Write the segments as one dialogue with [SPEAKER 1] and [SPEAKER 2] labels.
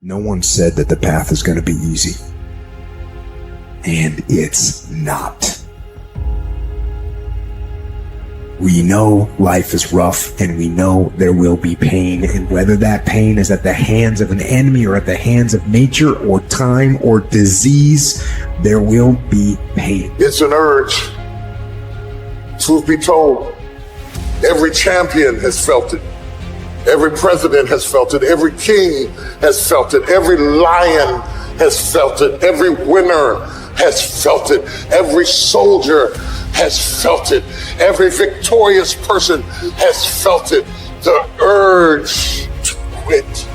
[SPEAKER 1] No one said that the path is going to be easy. And it's not. We know life is rough, and we know there will be pain, and whether that pain is at the hands of an enemy or at the hands of nature or time or disease, there will be pain.
[SPEAKER 2] It's an urge. Truth be told, every champion has felt it. Every president has felt it. Every king has felt it. Every lion has felt it. Every winner has felt it. Every soldier has felt it. Every victorious person has felt it. The urge to quit.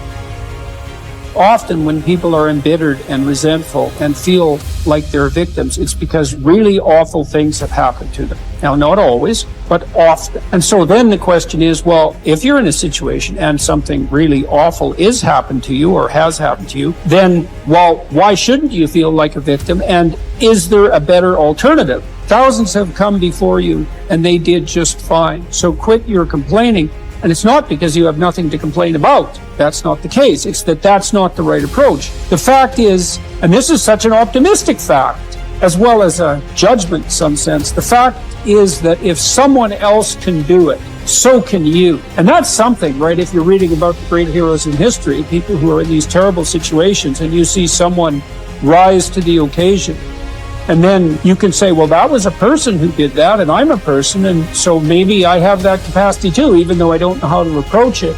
[SPEAKER 3] Often when people are embittered and resentful and feel like they're victims, it's because really awful things have happened to them. Now, not always, but often. And so then the question is, well, if you're in a situation and something really awful is happened to you or has happened to you, then, well, why shouldn't you feel like a victim? And is there a better alternative? Thousands have come before you and they did just fine. So quit your complaining. And it's not because you have nothing to complain about. That's not the case. It's that that's not the right approach. The fact is, and this is such an optimistic fact, as well as a judgment in some sense, the fact is that if someone else can do it, so can you. And that's something, right? If you're reading about the great heroes in history, people who are in these terrible situations, and you see someone rise to the occasion, and then you can say, well, that was a person who did that, and I'm a person, and so maybe I have that capacity too, even though I don't know how to approach it.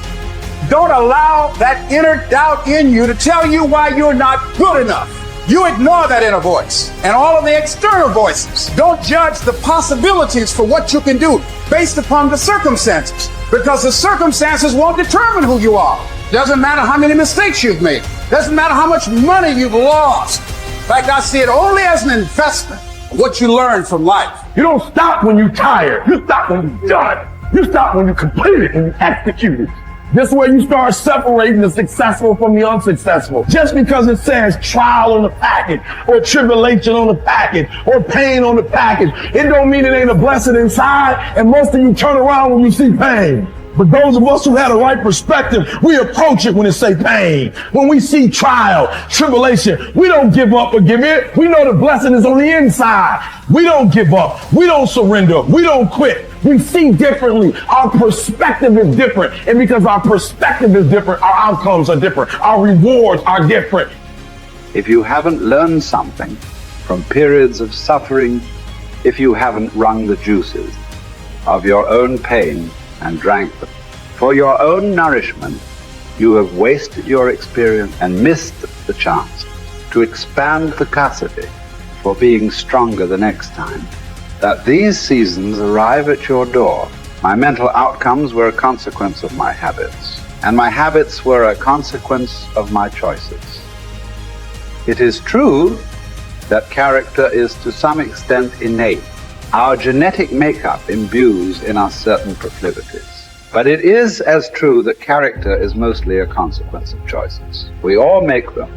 [SPEAKER 4] Don't allow that inner doubt in you to tell you why you're not good enough. You ignore that inner voice and all of the external voices. Don't judge the possibilities for what you can do based upon the circumstances, because the circumstances won't determine who you are. Doesn't matter how many mistakes you've made. Doesn't matter how much money you've lost. In fact, I see it only as an investment of what you learn from life.
[SPEAKER 5] You don't stop when you're tired. You stop when you're done. You stop when you complete it and you execute it. This way you start separating the successful from the unsuccessful. Just because it says trial on the package, or tribulation on the package, or pain on the package, it don't mean it ain't a blessing inside, and most of you turn around when you see pain. But those of us who had a right perspective, we approach it when it say pain. When we see trial, tribulation, we don't give up or give in. We know the blessing is on the inside. We don't give up. We don't surrender. We don't quit. We see differently. Our perspective is different. And because our perspective is different, our outcomes are different. Our rewards are different.
[SPEAKER 6] If you haven't learned something from periods of suffering, if you haven't wrung the juices of your own pain and drank them for your own nourishment, you have wasted your experience and missed the chance to expand capacity for being stronger the next time. That these seasons arrive at your door. My mental outcomes were a consequence of my habits, and my habits were a consequence of my choices. It is true that character is to some extent innate. Our genetic makeup imbues in us certain proclivities. But it is as true that character is mostly a consequence of choices. We all make them,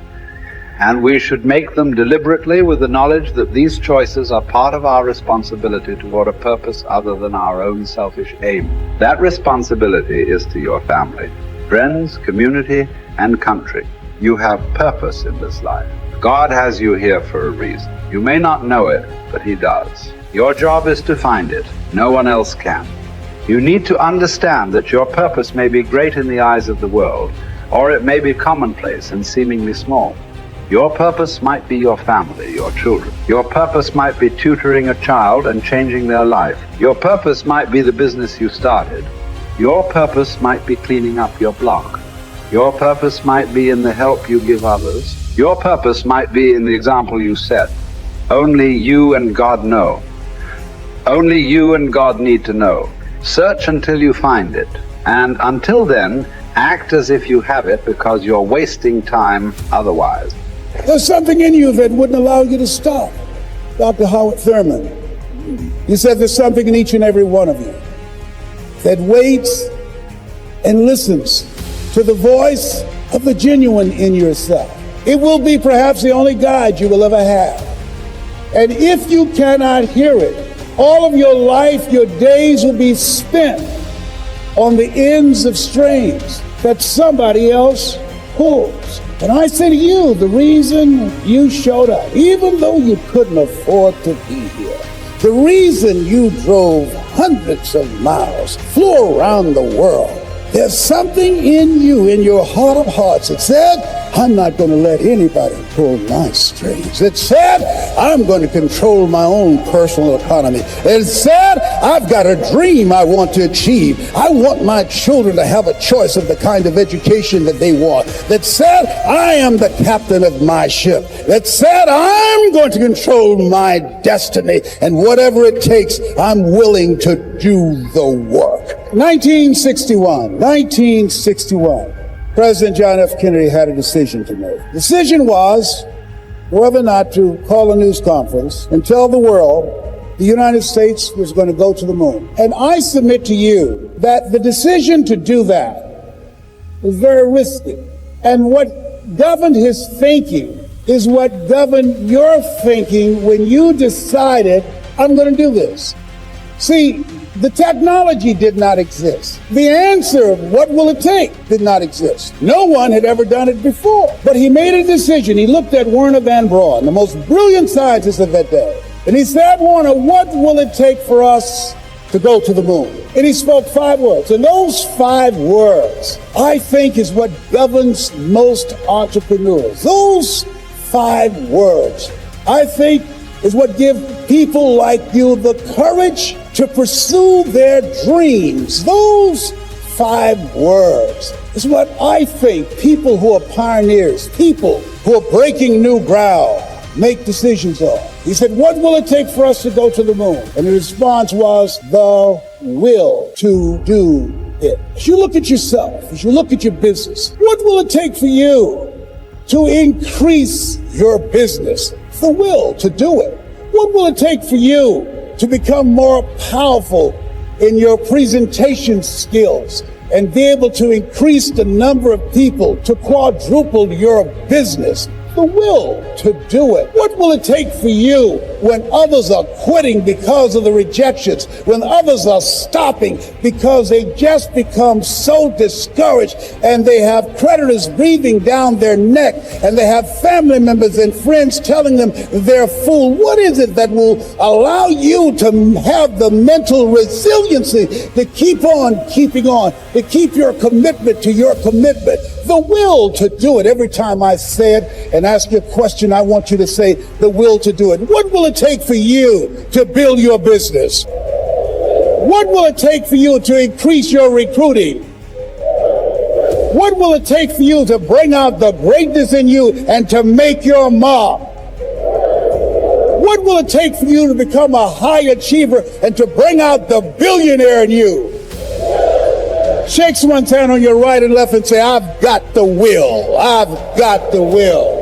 [SPEAKER 6] and we should make them deliberately with the knowledge that these choices are part of our responsibility toward a purpose other than our own selfish aim. That responsibility is to your family, friends, community, and country. You have purpose in this life. God has you here for a reason. You may not know it, but He does. Your job is to find it. No one else can. You need to understand that your purpose may be great in the eyes of the world, or it may be commonplace and seemingly small. Your purpose might be your family, your children. Your purpose might be tutoring a child and changing their life. Your purpose might be the business you started. Your purpose might be cleaning up your block. Your purpose might be in the help you give others. Your purpose might be in the example you set. Only you and God know. Only you and God need to know. Search until you find it. And until then, act as if you have it, because you're wasting time otherwise.
[SPEAKER 7] There's something in you that wouldn't allow you to stop. Dr. Howard Thurman, you said there's something in each and every one of you that waits and listens to the voice of the genuine in yourself. It will be perhaps the only guide you will ever have. And if you cannot hear it, all of your life, your days will be spent on the ends of strings that somebody else pulls. And I say to you, the reason you showed up, even though you couldn't afford to be here, the reason you drove hundreds of miles, flew around the world, there's something in you, in your heart of hearts, that said, I'm not going to let anybody pull my strings. That said, I'm going to control my own personal economy. That said, I've got a dream I want to achieve. I want my children to have a choice of the kind of education that they want. That said, I am the captain of my ship. That said, I'm going to control my destiny. And whatever it takes, I'm willing to do the work. 1961. President John F. Kennedy had a decision to make. The decision was whether or not to call a news conference and tell the world the United States was going to go to the moon. And I submit to you that the decision to do that was very risky. And what governed his thinking is what governed your thinking when you decided, I'm going to do this. See, the technology did not exist. The answer of what will it take did not exist. No one had ever done it before. But he made a decision. He looked at Werner von Braun, the most brilliant scientist of that day. And he said, Werner, what will it take for us to go to the moon? And he spoke 5 words. And those 5 words, I think, is what governs most entrepreneurs. Those 5 words, I think, is what gives people like you the courage to pursue their dreams. Those 5 words is what I think people who are pioneers, people who are breaking new ground, make decisions on. He said, what will it take for us to go to the moon? And the response was, the will to do it. As you look at yourself, as you look at your business, what will it take for you to increase your business? The will to do it. What will it take for you to become more powerful in your presentation skills and be able to increase the number of people, to quadruple your business? The will to do it. What will it take for you when others are quitting because of the rejections, when others are stopping because they just become so discouraged and they have creditors breathing down their neck and they have family members and friends telling them they're a fool? What is it that will allow you to have the mental resiliency to keep on keeping on, to keep your commitment to your commitment? The will to do it. Every time I say it and ask you a question, I want you to say the will to do it. What will it take for you to build your business? What will it take for you to increase your recruiting? What will it take for you to bring out the greatness in you and to make your mark? What will it take for you to become a high achiever and to bring out the billionaire in you? Shake someone's hand on your right and left and say, I've got the will. I've got the will.